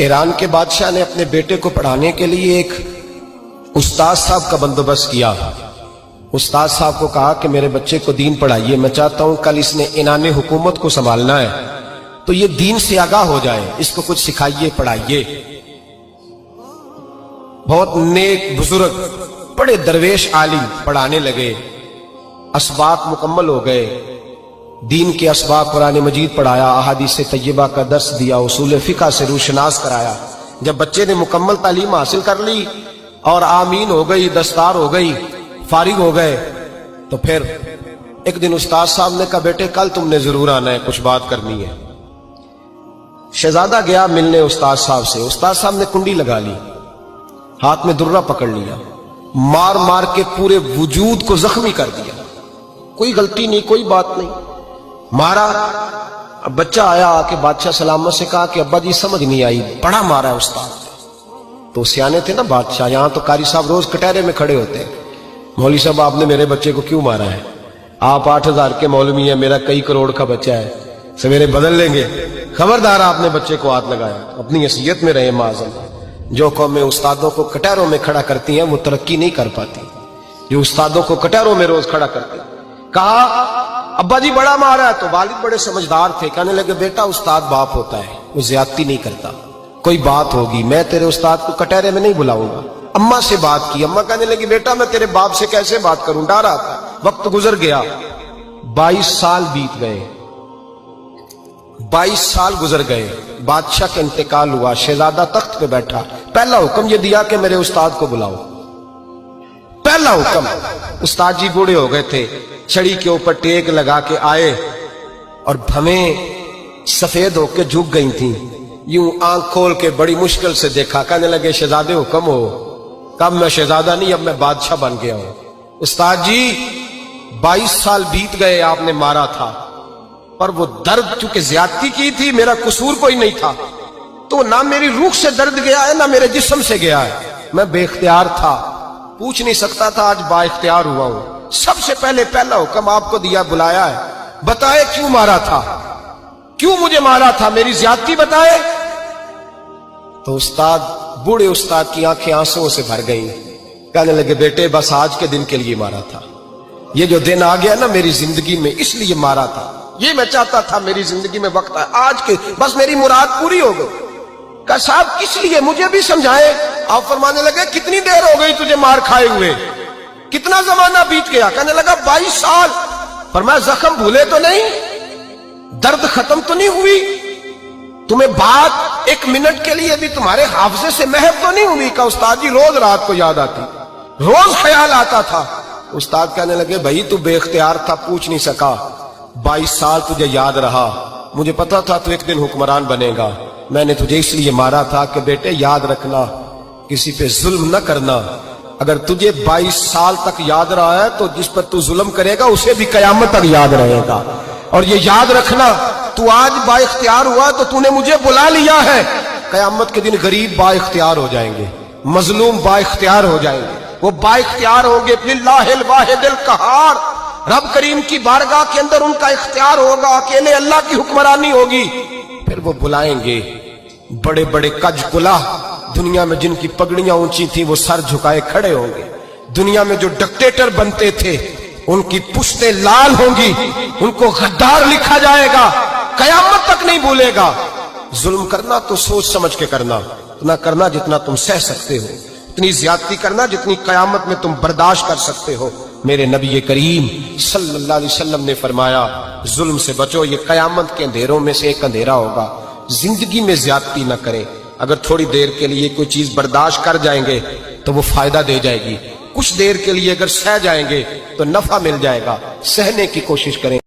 ایران کے بادشاہ نے اپنے بیٹے کو پڑھانے کے لیے ایک استاد صاحب کا بندوبست کیا۔ استاد صاحب کو کہا کہ میرے بچے کو دین پڑھائیے، میں چاہتا ہوں کل اس نے عنان حکومت کو سنبھالنا ہے تو یہ دین سے آگاہ ہو جائے، اس کو کچھ سکھائیے، پڑھائیے۔ بہت نیک بزرگ بڑے درویش عالم پڑھانے لگے، اسباق مکمل ہو گئے، دین کے اسباق قرآن مجید پڑھایا، احادیث طیبہ کا درس دیا، اصول فقہ سے روشناس کرایا۔ جب بچے نے مکمل تعلیم حاصل کر لی اور آمین ہو گئی، دستار ہو گئی، فارغ ہو گئے، تو پھر ایک دن استاد صاحب نے کہا بیٹے کل تم نے ضرور آنا ہے، کچھ بات کرنی ہے۔ شہزادہ گیا ملنے استاد صاحب سے، استاد صاحب نے کنڈی لگا لی، ہاتھ میں درہ پکڑ لیا، مار مار کے پورے وجود کو زخمی کر دیا، کوئی غلطی نہیں، کوئی بات نہیں، مارا۔ اب بچہ آیا آ کے بادشاہ سلامت سے کہا کہ ابا جی سمجھ نہیں آئی، بڑا مارا ہے استاد۔ تو سیانے تھے نا بادشاہ، یہاں تو قاری صاحب روز کٹہرے میں کھڑے ہوتے ہیں، مولوی صاحب آپ نے میرے بچے کو کیوں مارا ہے؟ آپ 8,000 کے مولوی ہیں، میرا کئی کروڑ کا بچہ ہے، سویرے بدل لیں گے، خبردار آپ نے بچے کو ہاتھ لگایا، اپنی حیثیت میں رہے معاذ۔ جو قومیں استادوں کو کٹہروں میں کھڑا کرتی ہیں وہ ترقی نہیں کر پاتی، جو استادوں کو کٹہروں میں روز کھڑا کرتے ہیں۔ کہا ابا جی بڑا مارا ہے، تو والد بڑے سمجھدار تھے، کہنے لگے بیٹا استاد باپ ہوتا ہے، وہ زیادتی نہیں کرتا، کوئی بات ہوگی، میں تیرے استاد کو کٹہرے میں نہیں بلاؤں گا۔ اماں سے بات کی، اماں کہنے لگی بیٹا میں تیرے باپ سے کیسے بات کروں، ڈر رہا تھا۔ وقت گزر گیا، 22 سال بیت گئے، 22 سال گزر گئے، بادشاہ کا انتقال ہوا، شہزادہ تخت پہ بیٹھا، پہلا حکم یہ دیا کہ میرے استاد کو بلاؤ، پہلا حکم۔ استاد جی بوڑھے ہو گئے تھے، چھڑی کے اوپر ٹیک لگا کے آئے اور بھویں سفید ہو کے جھک گئی تھیں، یوں آنکھ کھول کے بڑی مشکل سے دیکھا، کہنے لگے شہزادے حکم ہو۔ کب میں شہزادہ نہیں، اب میں بادشاہ بن گیا ہوں۔ استاد جی 22 سال بیت گئے، آپ نے مارا تھا، پر وہ درد چونکہ زیادتی کی تھی، میرا قصور کوئی نہیں تھا، تو نہ میری روح سے درد گیا ہے نہ میرے جسم سے گیا ہے، میں بے اختیار تھا، پوچھ نہیں سکتا تھا، آج با اختیار ہوا ہوں۔ سب سے پہلے پہلا حکم آپ کو دیا، بلایا ہے، بتائے کیوں مارا تھا، کیوں مجھے مارا تھا، میری زیادتی بتائے۔ تو استاد بوڑھے استاد کی آنکھیں آنسوں سے بھر گئیں، کہنے لگے بیٹے بس آج کے دن کے لیے مارا تھا، یہ جو دن آ گیا نا میری زندگی میں اس لیے مارا تھا، یہ میں چاہتا تھا میری زندگی میں وقت ہے، آج کے بس میری مراد پوری ہو گئی۔ کہا صاحب کس لیے، مجھے بھی سمجھائیں۔ آپ فرمانے لگے کتنی دیر ہو گئی تجھے مار کھائے ہوئے، کتنا زمانہ بیت گیا؟ کہنے لگا 22 سال۔ فرمایا زخم بھولے تو نہیں، درد ختم تو نہیں ہوئی، تمہیں بات 1 منٹ کے لیے بھی تمہارے حافظے سے محو تو نہیں ہوئی؟ کہ استاد جی روز رات کو یاد آتی، روز خیال آتا تھا۔ استاد کہنے لگے بھائی تو بے اختیار تھا، پوچھ نہیں سکا، 22 سال تجھے یاد رہا، مجھے پتا تھا تو ایک دن حکمران بنے گا، میں نے تجھے اس لیے مارا تھا کہ بیٹے یاد رکھنا، کسی پہ ظلم نہ کرنا، اگر تجھے 22 سال تک یاد رہا ہے تو جس پر تو ظلم کرے گا اسے بھی قیامت تک یاد رہے گا، اور یہ یاد رکھنا تو آج با اختیار ہوا تو تو نے مجھے بلا لیا ہے، قیامت کے دن غریب با اختیار ہو جائیں گے، مظلوم با اختیار ہو جائیں گے، وہ با اختیار ہوں گے، للہ الواحد القہار، رب کریم کی بارگاہ کے اندر ان کا اختیار ہوگا، اکیلے اللہ کی حکمرانی ہوگی، پھر وہ بلائیں گے بڑے بڑے کج کلاہ، دنیا میں جن کی پگڑیاں اونچی تھیں وہ سر جھکائے کھڑے ہوں گے، دنیا میں جو ڈکٹیٹر بنتے تھے ان کی پشتیں لال ہوں گی، ان کو غدار لکھا جائے گا، قیامت تک نہیں بھولے گا۔ ظلم کرنا تو سوچ سمجھ کے کرنا، اتنا کرنا جتنا تم سہ سکتے ہو، اتنی زیادتی کرنا جتنی قیامت میں تم برداشت کر سکتے ہو۔ میرے نبی کریم صلی اللہ علیہ وسلم نے فرمایا ظلم سے بچو، یہ قیامت کے اندھیروں میں سے ایک اندھیرا ہوگا، زندگی میں زیادتی نہ کریں، اگر تھوڑی دیر کے لیے کوئی چیز برداشت کر جائیں گے تو وہ فائدہ دے جائے گی، کچھ دیر کے لیے اگر سہ جائیں گے تو نفع مل جائے گا، سہنے کی کوشش کریں۔